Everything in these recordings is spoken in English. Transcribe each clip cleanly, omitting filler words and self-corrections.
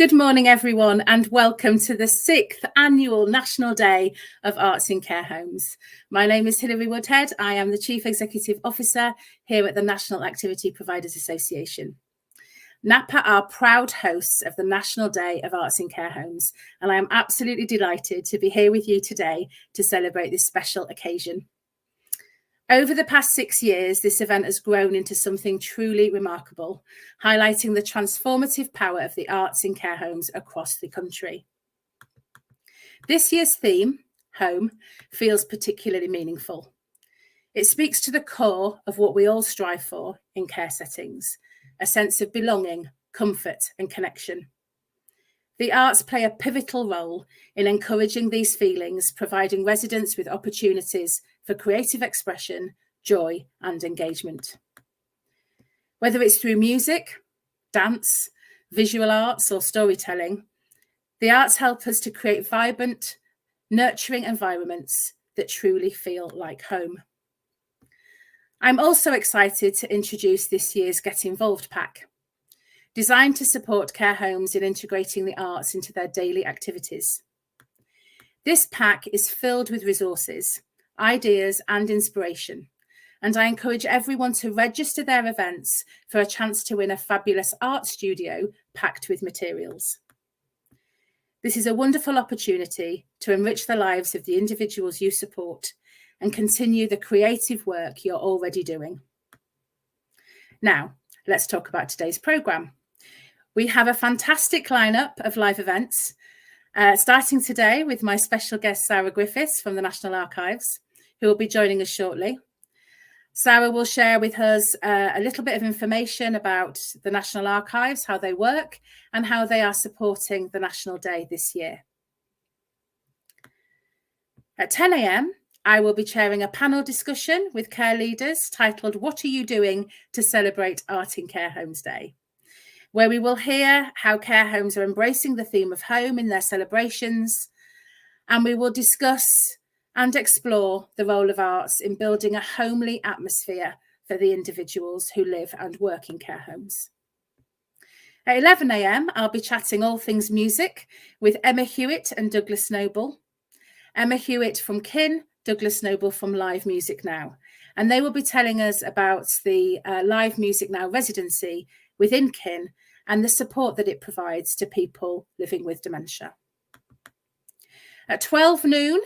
Good morning, everyone, and welcome to the 6th Annual National Day of Arts in Care Homes. My name is Hilary Woodhead. I am the Chief Executive Officer here at the National Activity Providers Association. NAPA are proud hosts of the National Day of Arts in Care Homes, and I am absolutely delighted to be here with you today to celebrate this special occasion. Over the past 6 years, this event has grown into something truly remarkable, highlighting the transformative power of the arts in care homes across the country. This year's theme, Home, feels particularly meaningful. It speaks to the core of what we all strive for in care settings, a sense of belonging, comfort, and connection. The arts play a pivotal role in encouraging these feelings, providing residents with opportunities for creative expression, joy, and engagement. Whether it's through music, dance, visual arts, or storytelling, the arts help us to create vibrant, nurturing environments that truly feel like home. I'm also excited to introduce this year's Get Involved pack, designed to support care homes in integrating the arts into their daily activities. This pack is filled with resources, ideas, and inspiration, and I encourage everyone to register their events for a chance to win a fabulous art studio packed with materials. This is a wonderful opportunity to enrich the lives of the individuals you support and continue the creative work you're already doing. Now, let's talk about today's programme. We have a fantastic lineup of live events, starting today with my special guest, Sara Griffiths from the National Archives, who will be joining us shortly. Sara will share with us a little bit of information about the National Archives, how they work, and how they are supporting the National Day this year. At 10 a.m, I will be chairing a panel discussion with care leaders titled, "What are you doing to celebrate Art in Care Homes Day?" where we will hear how care homes are embracing the theme of home in their celebrations, and we will discuss and explore the role of arts in building a homely atmosphere for the individuals who live and work in care homes. At 11 a.m, I'll be chatting all things music with Emma Hewitt and Douglas Noble. Emma Hewitt from Kin, Douglas Noble from Live Music Now. And they will be telling us about the Live Music Now residency within Kin and the support that it provides to people living with dementia. At 12 noon,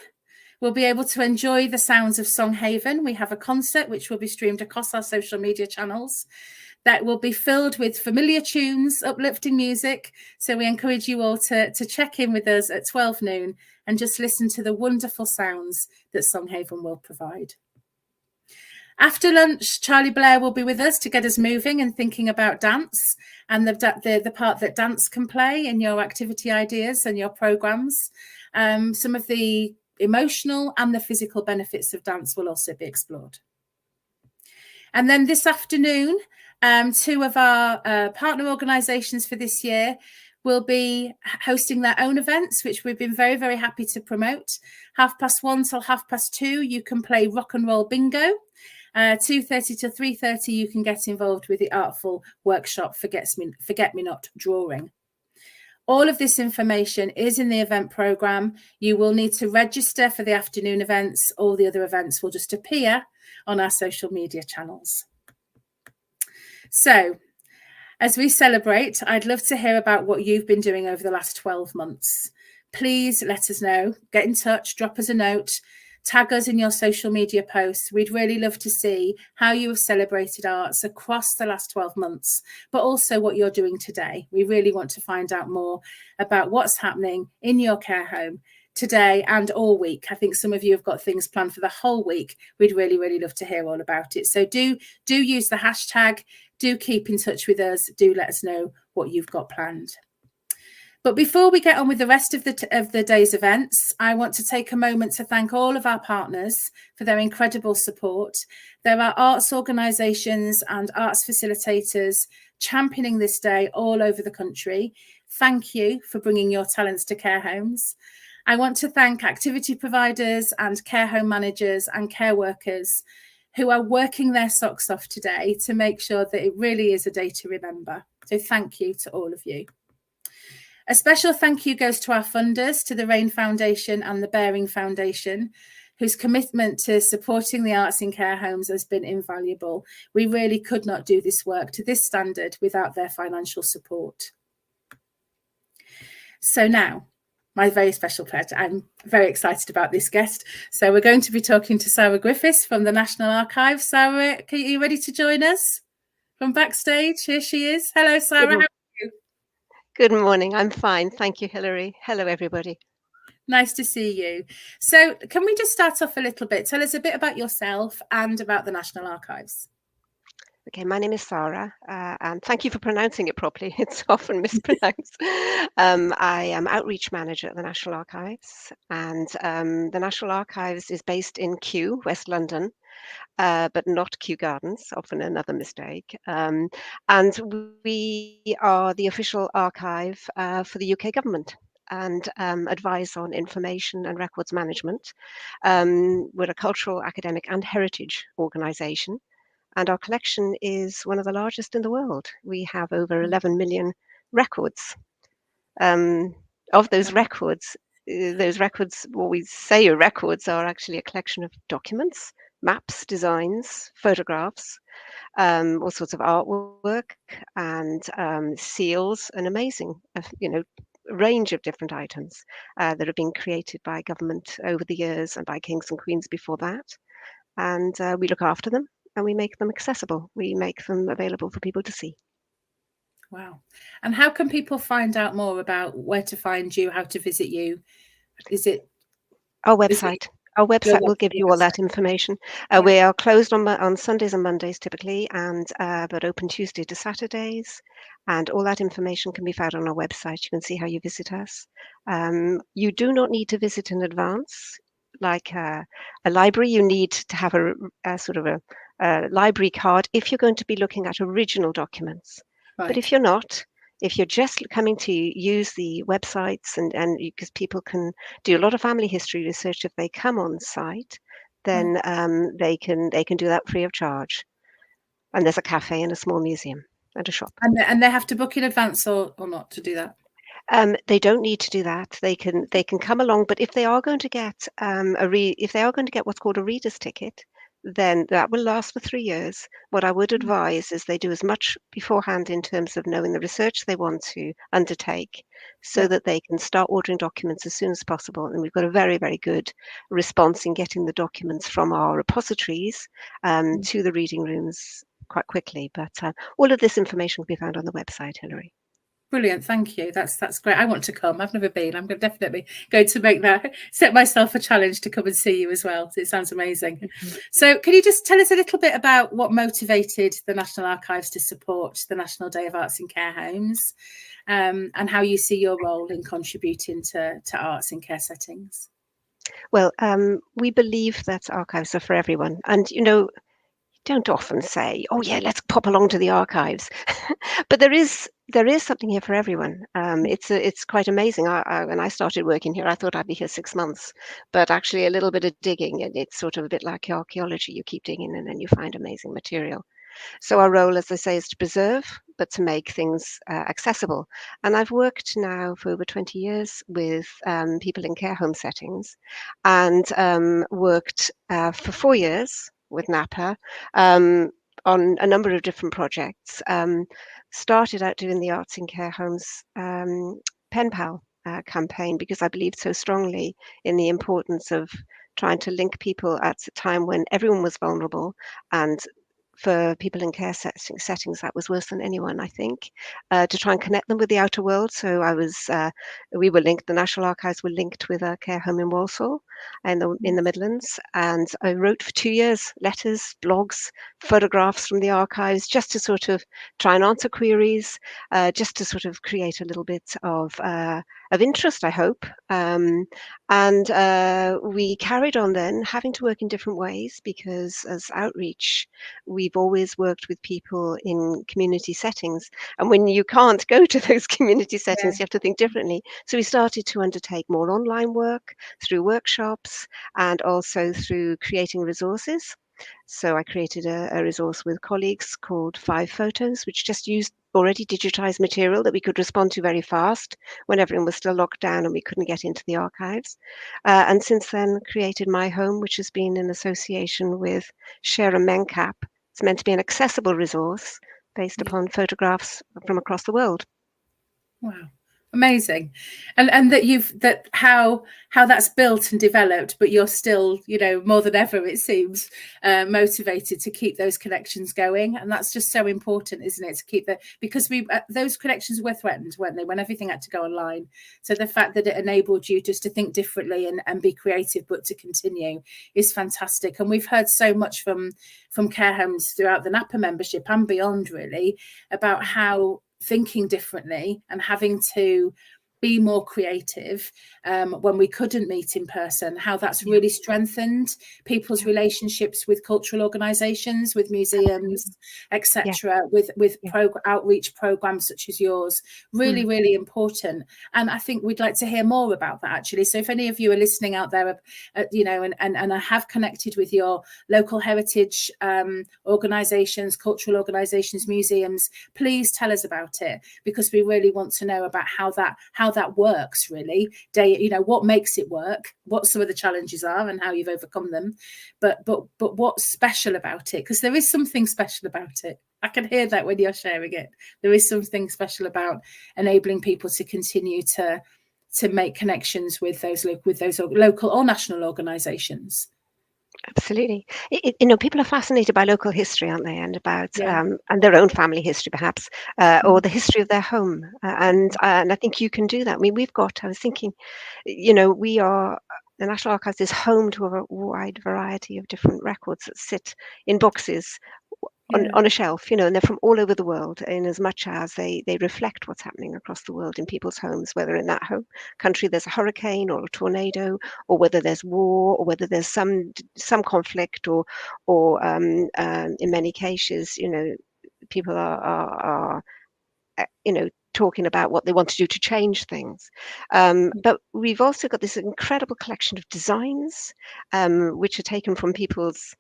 we'll be able to enjoy the sounds of Songhaven. We have a concert which will be streamed across our social media channels that will be filled with familiar tunes, uplifting music. So we encourage you all to check in with us at 12 noon and just listen to the wonderful sounds that Songhaven will provide. After lunch, Charlie Blair will be with us to get us moving and thinking about dance and the part that dance can play in your activity ideas and your programmes. Some of the emotional and the physical benefits of dance will also be explored. And then this afternoon, two of our partner organisations for this year will be hosting their own events, which we've been very, very happy to promote. 1:30 till 2:30, you can play rock and roll bingo. 2:30 to 3:30, you can get involved with the artful workshop Forget Me Not drawing. All of this information is in the event programme. You will need to register for the afternoon events. All the other events will just appear on our social media channels. So, as we celebrate, I'd love to hear about what you've been doing over the last 12 months. Please let us know. Get in touch, drop us a note. Tag us in your social media posts. We'd really love to see how you have celebrated arts across the last 12 months, but also what you're doing today. We really want to find out more about what's happening in your care home today and all week. I think some of you have got things planned for the whole week. We'd really, really love to hear all about it. So do use the hashtag, do keep in touch with us, do let us know what you've got planned. But before we get on with the rest of the day's events, I want to take a moment to thank all of our partners for their incredible support. There are arts organisations and arts facilitators championing this day all over the country. Thank you for bringing your talents to care homes. I want to thank activity providers and care home managers and care workers who are working their socks off today to make sure that it really is a day to remember. So thank you to all of you. A special thank you goes to our funders, to the Rain Foundation and the Bearing Foundation, whose commitment to supporting the arts in care homes has been invaluable. We really could not do this work to this standard without their financial support. So now, my very special pleasure. I'm very excited about this guest. So we're going to be talking to Sara Griffiths from the National Archives. Sara, are you ready to join us from backstage? Here she is. Hello, Sara. How are you? Good morning. I'm fine. Thank you, Hilary. Hello, everybody. Nice to see you. So can we just start off a little bit? Tell us a bit about yourself and about the National Archives. Okay, my name is Sara, and thank you for pronouncing it properly. It's often mispronounced. I am outreach manager at the National Archives, and the National Archives is based in Kew, West London, but not Kew Gardens, often another mistake. And we are the official archive for the UK government and advise on information and records management. We're a cultural, academic, and heritage organisation. And our collection is one of the largest in the world. We have over 11 million records. Of those records, what we say are records, are actually a collection of documents, maps, designs, photographs, all sorts of artwork, and seals, an amazing, range of different items that have been created by government over the years and by kings and queens before that. And we look after them. And we make them accessible. We make them available for people to see. Wow. And how can people find out more about where to find you, how to visit you? Is it our website? Our website will give you all that information. We are closed on Sundays and Mondays typically, and but open Tuesday to Saturdays. And all that information can be found on our website. You can see how you visit us. You do not need to visit in advance. Like a library, you need to have a sort of a library card if you're going to be looking at original documents. Right. But if you're not, if you're just coming to use the websites and because people can do a lot of family history research if they come on site, then they can do that free of charge. And there's a cafe and a small museum and a shop. And they have to book in advance or not to do that? They don't need to do that. They can come along, but if they are going to get if they are going to get what's called a reader's ticket, then that will last for 3 years. What I would advise is they do as much beforehand in terms of knowing the research they want to undertake so that they can start ordering documents as soon as possible. And we've got a very, very good response in getting the documents from our repositories to the reading rooms quite quickly. But all of this information will be found on the website, Hilary. Brilliant, thank you. That's great. I want to come. I've never been. I'm definitely going to set myself a challenge to come and see you as well. It sounds amazing. So can you just tell us a little bit about what motivated the National Archives to support the National Day of Arts in Care Homes, and how you see your role in contributing to arts in care settings? Well, we believe that archives are for everyone. And, don't often say, oh yeah, let's pop along to the archives. But there is something here for everyone. It's quite amazing. When I started working here, I thought I'd be here 6 months, but actually a little bit of digging, and it's sort of a bit like archaeology. You keep digging and then you find amazing material. So our role, as I say, is to preserve, but to make things accessible. And I've worked now for over 20 years with people in care home settings, and worked for 4 years with NAPA on a number of different projects. Started out doing the Arts in Care Homes Pen Pal campaign because I believed so strongly in the importance of trying to link people at a time when everyone was vulnerable, and for people in care settings, that was worse than anyone, I think, to try and connect them with the outer world. So we were linked, the National Archives were linked with a care home in Walsall in the Midlands. And I wrote for 2 years, letters, blogs, photographs from the archives, just to sort of try and answer queries, just to sort of create a little bit of interest, I hope. And we carried on then having to work in different ways because as outreach, we've always worked with people in community settings. And when you can't go to those community settings, you have to think differently. So we started to undertake more online work through workshops and also through creating resources. So I created a resource with colleagues called 5 Photos, which just used already digitized material that we could respond to very fast when everyone was still locked down and we couldn't get into the archives. And since then, created My Home, which has been in association with Share and Mencap. It's meant to be an accessible resource based upon photographs from across the world. Wow. Amazing. And that how that's built and developed, but you're still, more than ever, it seems, motivated to keep those connections going. And that's just so important, isn't it, to keep because those connections were threatened, weren't they, when everything had to go online. So the fact that it enabled you just to think differently and be creative, but to continue, is fantastic. And we've heard so much from care homes throughout the NAPA membership and beyond, really, about how thinking differently and having to be more creative when we couldn't meet in person, how that's really strengthened people's relationships with cultural organisations, with museums, etc., with outreach programmes such as yours. Really, really important. And I think we'd like to hear more about that, actually. So if any of you are listening out there, and have connected with your local heritage organisations, cultural organisations, museums, please tell us about it, because we really want to know about how that works, really. What makes it work, what some of the challenges are and how you've overcome them, but what's special about it, because there is something special about it. I can hear that when you're sharing it. There is something special about enabling people to continue to make connections with those local or national organisations. Absolutely. People are fascinated by local history, aren't they? And about and their own family history, perhaps, or the history of their home. And I think you can do that. I mean, I was thinking, the National Archives is home to a wide variety of different records that sit in boxes on a shelf, and they're from all over the world, in as much as they reflect what's happening across the world in people's homes, whether in that home country there's a hurricane or a tornado, or whether there's war, or whether there's some conflict, or in many cases, people are talking about what they want to do to change things. But we've also got this incredible collection of designs, which are taken from people's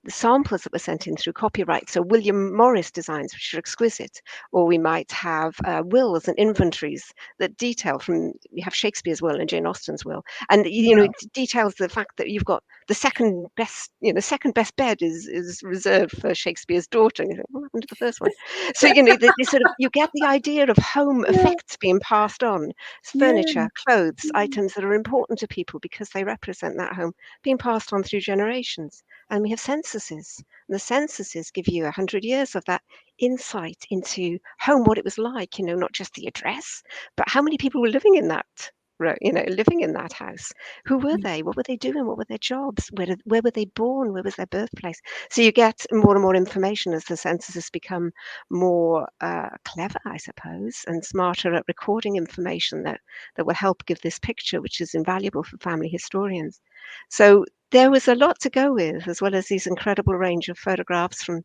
samples that were sent in through copyright. So William Morris designs, which are exquisite, or we might have wills and inventories that detail we have Shakespeare's will and Jane Austen's will. And, it details the fact that you've got the second best bed is reserved for Shakespeare's daughter. And you think, what happened to the first one? So, you get the idea of home effects being passed on. It's furniture, clothes, items that are important to people because they represent that home, being passed on through generations. And we have censuses. And the censuses give you 100 years of that insight into home, what it was like, not just the address, but how many people were living in that living in that house. Who were they? What were they doing? What were their jobs? Where were they born? Where was their birthplace? So you get more and more information as the censuses become more clever, I suppose, and smarter at recording information that will help give this picture, which is invaluable for family historians. So there was a lot to go with, as well as these incredible range of photographs from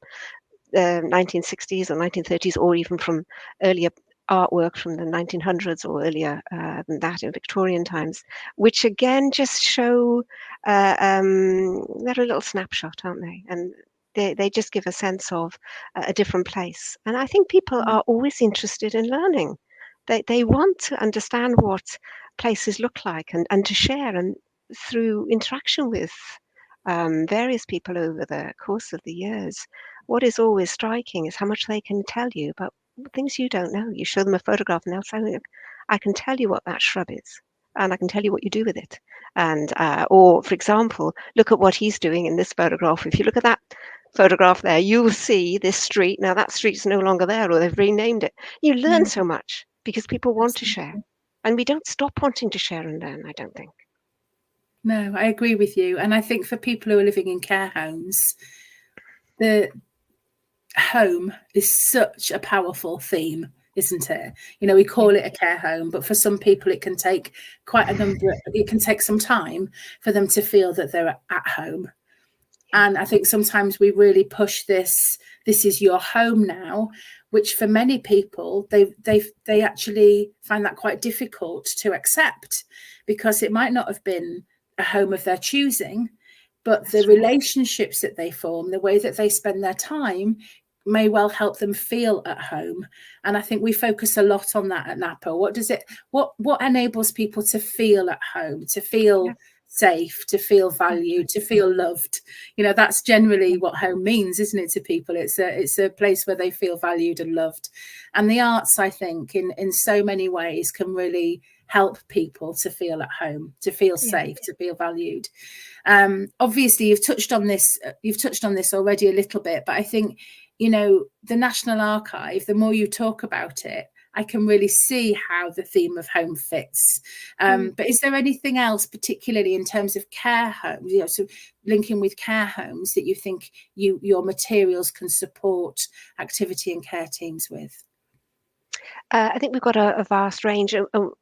the 1960s or 1930s, or even from earlier artwork from the 1900s or earlier than that, in Victorian times, which again just show they're a little snapshot, aren't they? And they just give a sense of a different place. And I think people are always interested in learning. They want to understand what places look like and to share, and through interaction with various people over the course of the years. What is always striking is how much they can tell you about things you don't know. You show them a photograph and they'll say, "Look, I can tell you what that shrub is, and I can tell you what you do with it." And or, for example, look at what he's doing in this photograph. If you look at that photograph there, you'll see this street. Now that street's no longer there, or they've renamed it. You learn so much because people want to share, and we don't stop wanting to share and learn, I don't think. No, I agree with you. And I think for people who are living in care homes, the home is such a powerful theme, isn't it? We call it a care home, but for some people it can take it can take some time for them to feel that they're at home. And I think sometimes we really push this is your home now, which for many people, they actually find that quite difficult to accept, because it might not have been a home of their choosing, but the relationships that they form, the way that they spend their time, may well help them feel at home. And I think we focus a lot on that at NAPA. What enables people to feel at home, to feel safe, to feel valued, to feel loved? You know, that's generally what home means, isn't it, to people? It's a place where they feel valued and loved. And the arts, I think, in so many ways can really help people to feel at home, to feel safe, to feel valued. Obviously you've touched on this already a little bit, but I think, you know, the National Archive, the more you talk about it, I can really see how the theme of home fits. But is there anything else, particularly in terms of care homes, you know, so linking with care homes, that you think your materials can support activity and care teams with? I think we've got a vast range of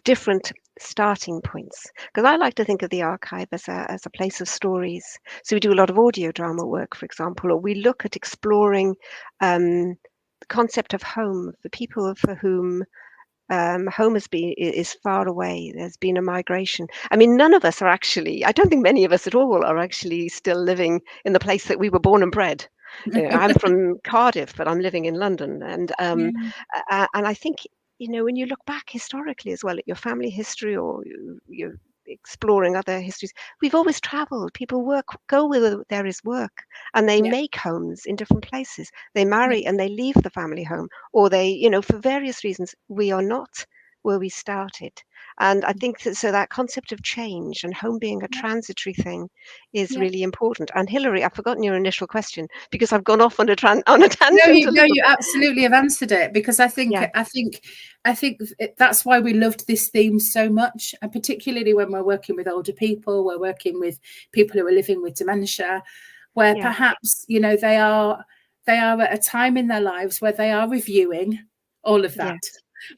different starting points, because I like to think of the archive as a place of stories. So we do a lot of audio drama work, for example, or we look at exploring the concept of home for people for whom home is far away. There's been a migration. I mean, none of us are actually, I don't think many of us at all are actually still living in the place that we were born and bred. You know, I'm from Cardiff, but I'm living in London, and I think, you know, when you look back historically as well at your family history, or you're exploring other histories, we've always travelled. People go where there is work, and they make homes in different places. They marry and they leave the family home, or they, you know, for various reasons, we are not where we started. And I think that, so that concept of change and home being a transitory thing is really important. And Hilary, I've forgotten your initial question because I've gone off on a tangent a No, little you bit. absolutely have answered it, because I think that's why we loved this theme so much, and particularly when we're working with older people, we're working with people who are living with dementia, where perhaps, you know, they are at a time in their lives where they are reviewing all of that.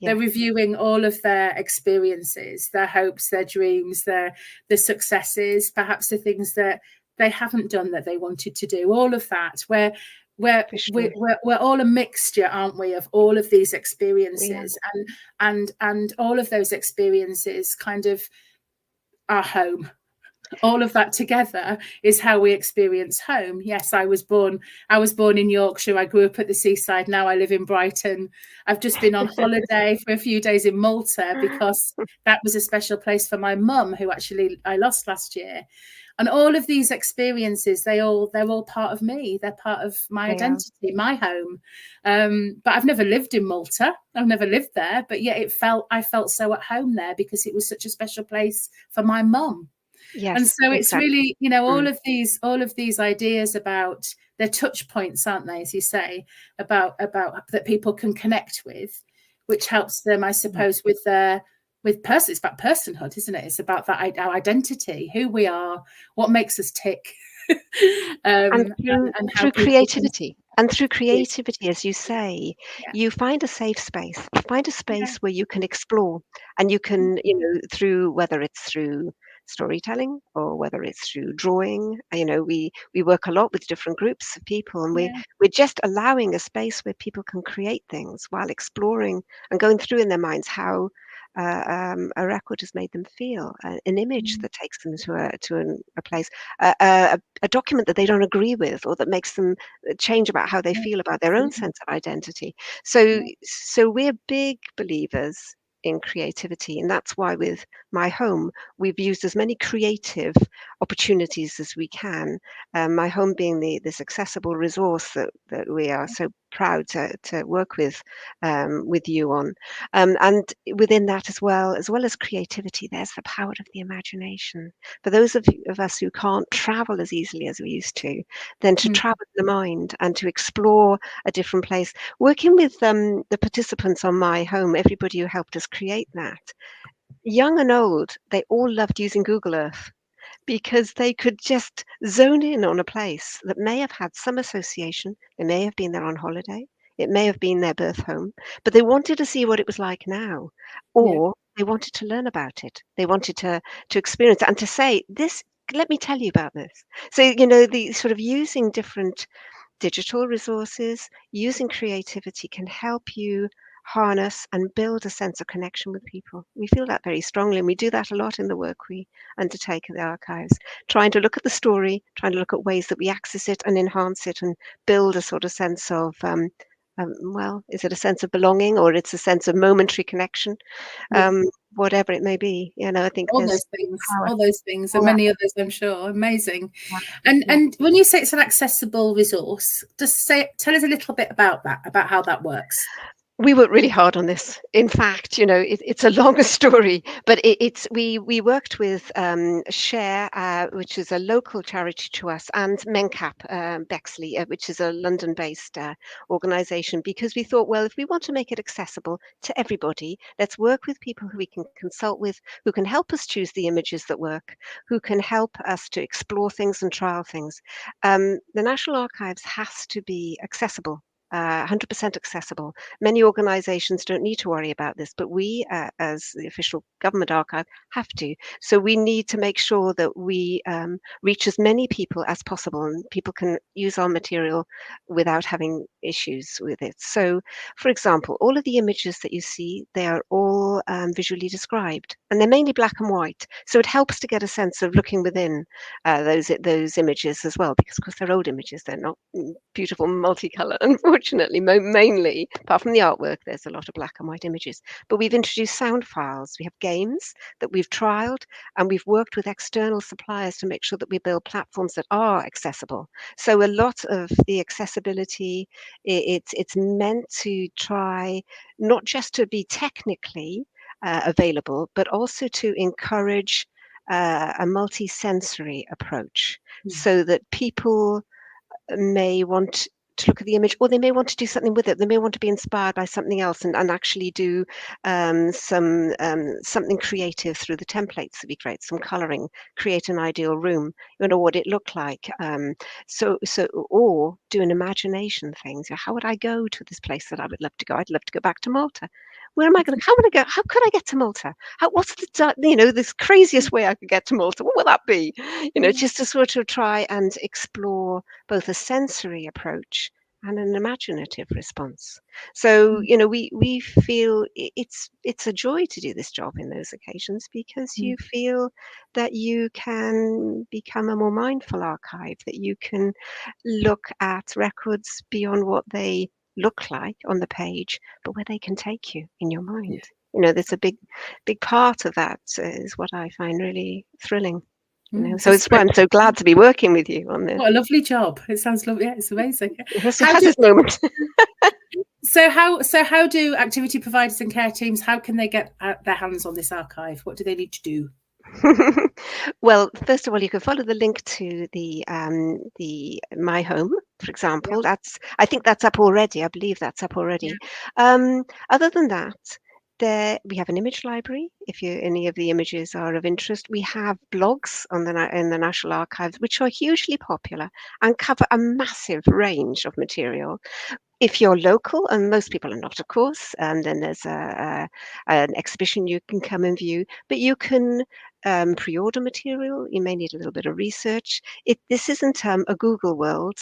They're reviewing all of their experiences, their hopes, their dreams, their successes, perhaps the things that they haven't done that they wanted to do, all of that, where we're all a mixture, aren't we, of all of these experiences, and all of those experiences kind of are home. All of that together is how we experience home. Yes, I was born in Yorkshire. I grew up at the seaside. Now I live in Brighton. I've just been on holiday for a few days in Malta because that was a special place for my mum, who actually I lost last year. And all of these experiences, they're all part of me. They're part of my identity, my home. But I've never lived in Malta. I've never lived there. But yet I felt so at home there because it was such a special place for my mum. Yes, and so it's really, you know, all of these ideas about their touch points, aren't they, as you say, about that people can connect with, which helps them, I suppose, with it's about personhood, isn't it? It's about that our identity, who we are, what makes us tick. And through creativity. And through creativity, as you say, you find a safe space. You find a space where you can explore, and you can, you know, through, whether it's through storytelling or whether it's through drawing. You know, we work a lot with different groups of people, and we're just allowing a space where people can create things while exploring and going through in their minds how a record has made them feel, an image that takes them to a place, a document that they don't agree with, or that makes them change about how they feel about their own sense of identity. So we're big believers in creativity, and that's why with my home we've used as many creative opportunities as we can. My home being this accessible resource that we are so proud to work with you on, and within that as well as creativity, there's the power of the imagination. For those of us who can't travel as easily as we used to, then to travel the mind and to explore a different place. Working with the participants on my home, everybody who helped us create that, young and old, they all loved using Google Earth, because they could just zone in on a place that may have had some association. They may have been there on holiday. It may have been their birth home, but they wanted to see what it was like now, or they wanted to learn about it. They wanted to experience it and to say, this, let me tell you about this. So, you know, the sort of using different digital resources, using creativity can help you harness and build a sense of connection with people. We feel that very strongly, and we do that a lot in the work we undertake at the archives, trying to look at the story, trying to look at ways that we access it and enhance it and build a sort of sense of well, is it a sense of belonging, or it's a sense of momentary connection? Yeah. Whatever it may be, I think there's power. All those things, and Yeah. many others, I'm sure. Amazing. Yeah. And when you say it's an accessible resource, just tell us a little bit about that, about how that works. We worked really hard on this. In fact, it's a longer story, but we worked with Share, which is a local charity to us, and Mencap Bexley, which is a London-based organisation, because we thought, well, if we want to make it accessible to everybody, let's work with people who we can consult with, who can help us choose the images that work, who can help us to explore things and trial things. The National Archives has to be accessible. 100% accessible. Many organisations don't need to worry about this, but we, as the official government archive, have to. So we need to make sure that we reach as many people as possible, and people can use our material without having issues with it. So, for example, all of the images that you see, they are all visually described, and they're mainly black and white. So it helps to get a sense of looking within those images as well, because of course they're old images, they're not beautiful multicolour. Unfortunately, mainly, apart from the artwork, there's a lot of black and white images. But we've introduced sound files. We have games that we've trialed, and we've worked with external suppliers to make sure that we build platforms that are accessible. So a lot of the accessibility, it's meant to try not just to be technically available, but also to encourage a multi-sensory approach, so that people may want to look at the image, or they may want to do something with it. They may want to be inspired by something else, and actually do something creative through the templates that we create, some colouring, create an ideal room, what it looked like. Or do an imagination thing. So how would I go to this place that I would love to go? I'd love to go back to Malta. Where am I going to? How would I go? How could I get to Malta? What's the this craziest way I could get to Malta? What will that be? Just to sort of try and explore both a sensory approach and an imaginative response. So, we feel it's a joy to do this job in those occasions, because you feel that you can become a more mindful archive, that you can look at records beyond what they look like on the page, but where they can take you in your mind. There's a big part of that is what I find really thrilling. So it's why I'm so glad to be working with you on this. What a lovely job. It sounds lovely. Yeah, it's amazing. It has its moment. So how do activity providers and care teams, how can they get their hands on this archive? What do they need to do? Well, first of all, you can follow the link to the My Home, for example. I think that's up already. I believe that's up already. Other than that, we have an image library. If any of the images are of interest, we have blogs in the National Archives, which are hugely popular and cover a massive range of material. If you're local, and most people are not, of course, then there's an exhibition you can come and view, but you can pre-order material. You may need a little bit of research. This isn't a Google world.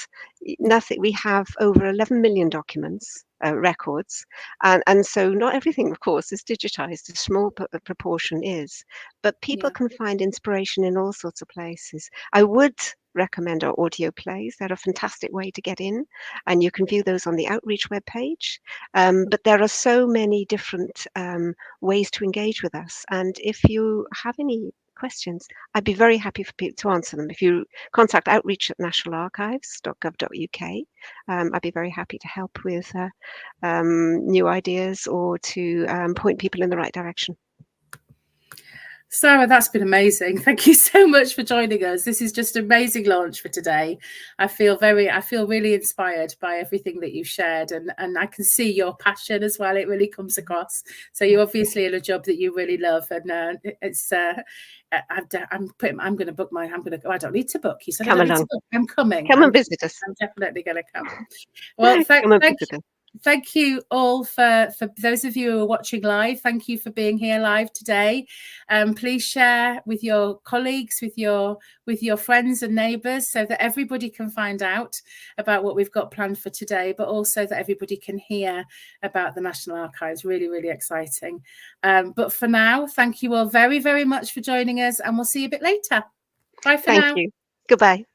Nothing. We have over 11 million documents, records, and so not everything, of course, is digitized. A small proportion is, but people can find inspiration in all sorts of places. I would recommend our audio plays. They're a fantastic way to get in, and you can view those on the Outreach webpage. But there are so many different ways to engage with us, and if you have any questions, I'd be very happy for people to answer them. If you contact outreach at nationalarchives.gov.uk, I'd be very happy to help with new ideas, or to point people in the right direction. Sara, that's been amazing. Thank you so much for joining us. This is just an amazing launch for today. I feel really inspired by everything that you've shared, and I can see your passion as well. It really comes across. So you're obviously in a job that you really love, and it's. I'm going to book my. I'm going to go. I don't need to book. You said I don't need to book. I'm coming. Come and visit us. I'm definitely going to come. Well, thank you. Thank you all for those of you who are watching live. Thank you for being here live today. Please share with your colleagues, with your friends and neighbours, so that everybody can find out about what we've got planned for today, but also that everybody can hear about the National Archives. Really, really exciting. But for now, thank you all very, very much for joining us, and we'll see you a bit later. Bye for now. Thank you. Goodbye.